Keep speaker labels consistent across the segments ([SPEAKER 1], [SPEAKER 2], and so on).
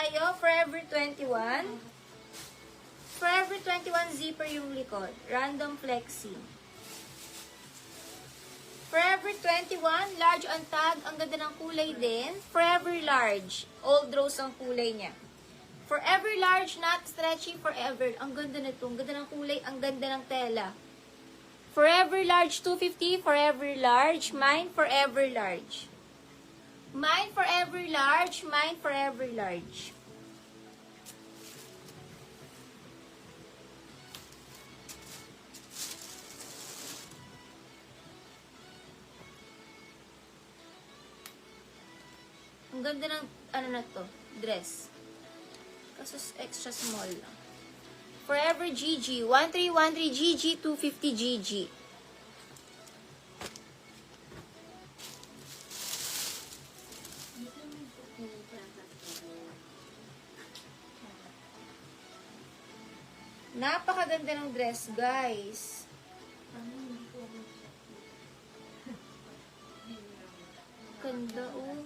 [SPEAKER 1] tayo, Forever 21. Forever 21 zipper yung likod. Random flexi. Forever 21, large on tag. Ang ganda ng kulay din. Forever large. Old rose ang kulay niya. Forever large, not stretchy forever. Ang ganda nito. Ang ganda ng kulay. Ang ganda ng tela. Forever large 250. Forever large. Mine forever large. Mine forever large. Mine forever large. Ang ganda ng, ano na to, dress. Kaso extra small lang. Forever GG. 1313 GG, 250 GG. Napakaganda ng dress, guys. Ganda, oh.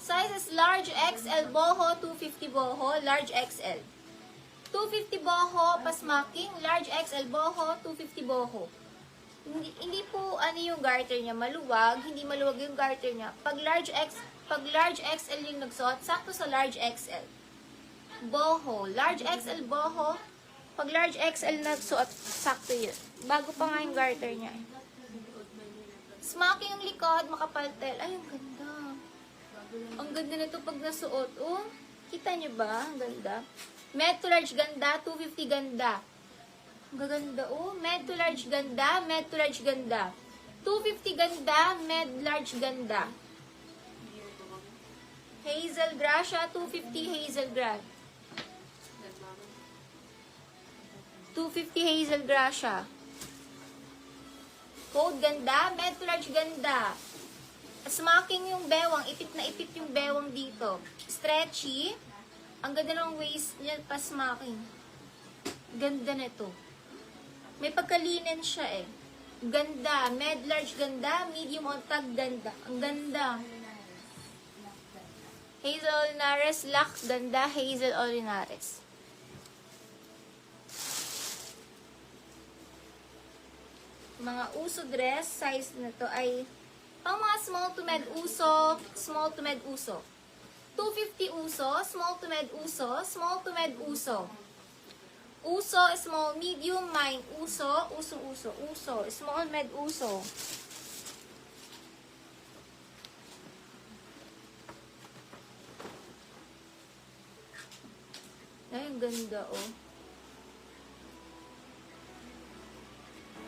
[SPEAKER 1] Sizes large XL boho, 250 boho, large XL. 250 boho, pasmaking, large XL boho, 250 boho. Hindi po ano yung garter niya maluwag, hindi maluwag yung garter niya. Pag large XL yung nagsuot, sakto sa large XL. Boho, large XL boho, pag large XL nagsuot, sakto yun. Bago pa nga yung garter niya. Smocking yung likod, makapaltel. Ay, ang ganda. Ang ganda nito pag nasuot. Oh, kita niyo ba? Ang ganda. Med to large ganda, 250 ganda. Ang gaganda. Oh, med to large ganda, med to large ganda. 250 ganda, med large ganda. Hazel Gracia, 250 Hazel Gracia. 250 Hazel Gracia. Code ganda, med to large ganda. Smocking yung bewang, ipit na ipit yung bewang dito. Stretchy. Ang ganda ng waist niya pa smocking. Ganda nito. May pagkalinen siya eh. Ganda. Med large ganda, medium on tag ganda. Ang ganda. Hazel Olinares, Lac ganda, Hazel Olinares. Mga uso dress, size na to ay pang mga small to med uso, small to med uso. 250 uso, small to med uso, small to med uso. Uso, small, medium, mine, uso, uso, uso, uso, small med uso. Ay, ang ganda oh.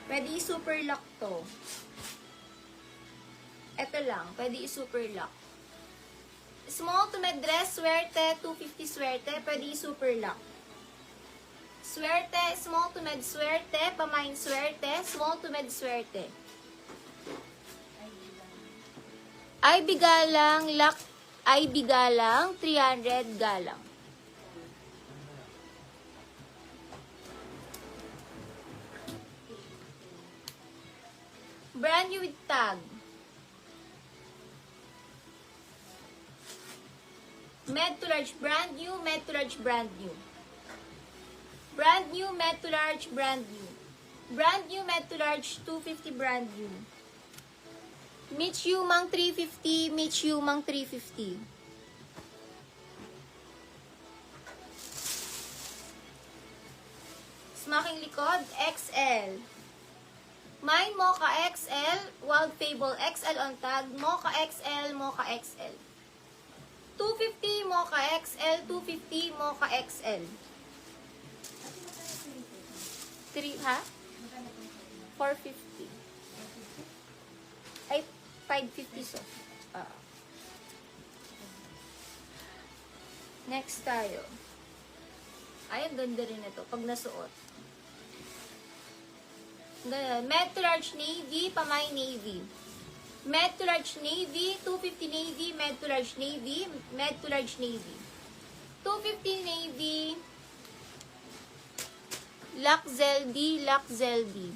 [SPEAKER 1] Pwede i-super lock to. Ito lang, pwede i-super lock. Small to med dress, swerte, 250 swerte, pwede i-super lock. Swerte, small to med swerte, pamain swerte, small to med swerte. IB galang, lock, IB galang, 300 galang. Brand new with tag. Med to large, brand new, med to large, brand new. Brand new, med to large, brand new. Brand new, med to large, 250 brand new. Mitch Humang 350, Mitch Humang 350. Smocking likod, XL. Mine, Mocha XL, Wild Fable XL on tag, Mocha XL, Mocha XL. 250 Mocha XL, 250 Mocha XL. 3, ha? 450. Ay, 550 so. Next tayo. Ay, ang ganda rin ito pag nasuot. Med to large navy, pamay navy. Med to large navy, 250 navy, med to large navy, med to large navy. 250 navy, Lac Zeldy, Lac Zeldy.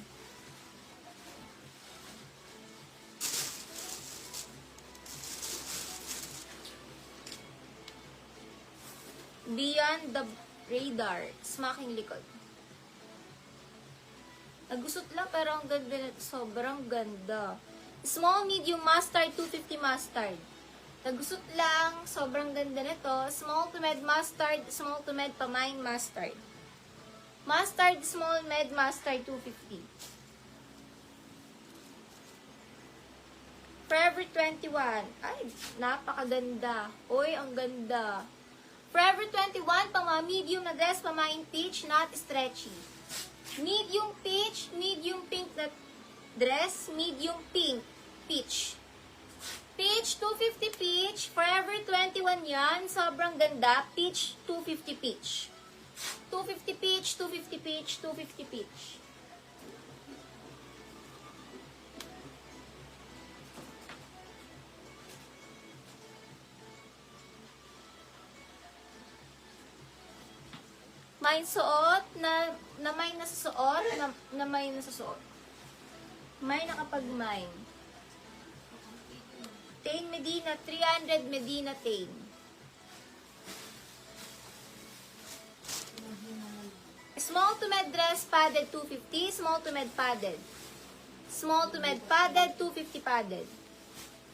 [SPEAKER 1] Beyond the radar. Smacking likod. Nagusot lang pero ang ganda nito. Sobrang ganda. Small, medium, mustard, 250 mustard. Nagusot lang. Sobrang ganda nito. Small to med mustard, small to med pamain mustard. Mustard, small, med, mustard, 250. Forever 21. Ay, napakaganda. Uy, ang ganda. Forever 21, pang mga medium na dress, pamain peach, not stretchy. Medium peach, medium pink na dress, medium pink, peach. Peach, 250 peach. Forever 21 yan. Sobrang ganda. Peach, 250 peach. 250 peach, 250 peach, 250 peach. May suot na may nasusuot, na may nasusuot. May nakapag-mine. Tain Medina, 300 Medina Tain. Small to med dress, padded, 250. Small to med padded. Small to med padded, 250 padded.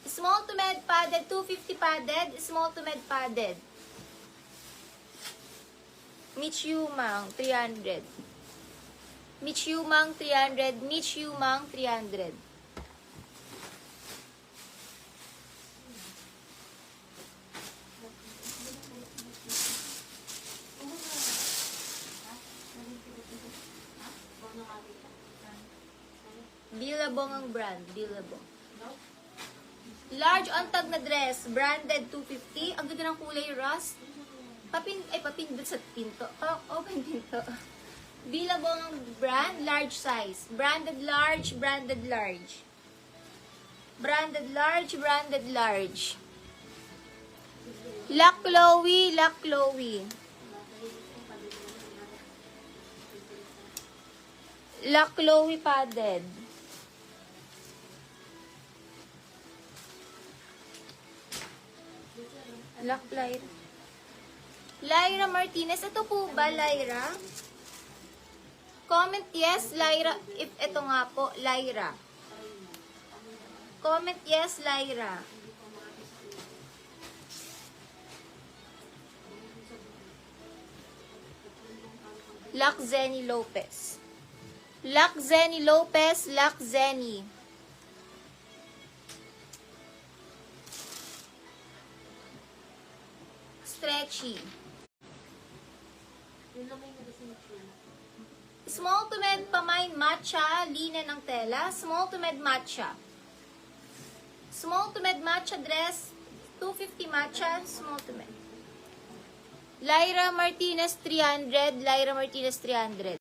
[SPEAKER 1] Small to med padded, 250 padded. Small to med padded. Michumang, 300. Michumang, 300. Michumang, 300. Billabong ang brand. Billabong. Large on-tag na dress. Branded, 250. Ang ganda ng kulay rust. Papindot sa pinto. Open pinto. Billabong ang brand. Large size. Branded large. Branded large. Branded large. Branded large. La Chloe. La Chloe. La Chloe padded. Lyra Martinez. Ito po ba, Lyra? Comment yes, Lyra. If ito nga po, Lyra. Comment yes, Lyra. Lakzeni Lopez. Lakzeni Lopez. Lakzeni. Stretchy. Small to med pamain matcha, linen ng tela. Small to med matcha. Small to med matcha dress, 250 matcha, small to med. Lyra Martinez 300, Lyra Martinez 300.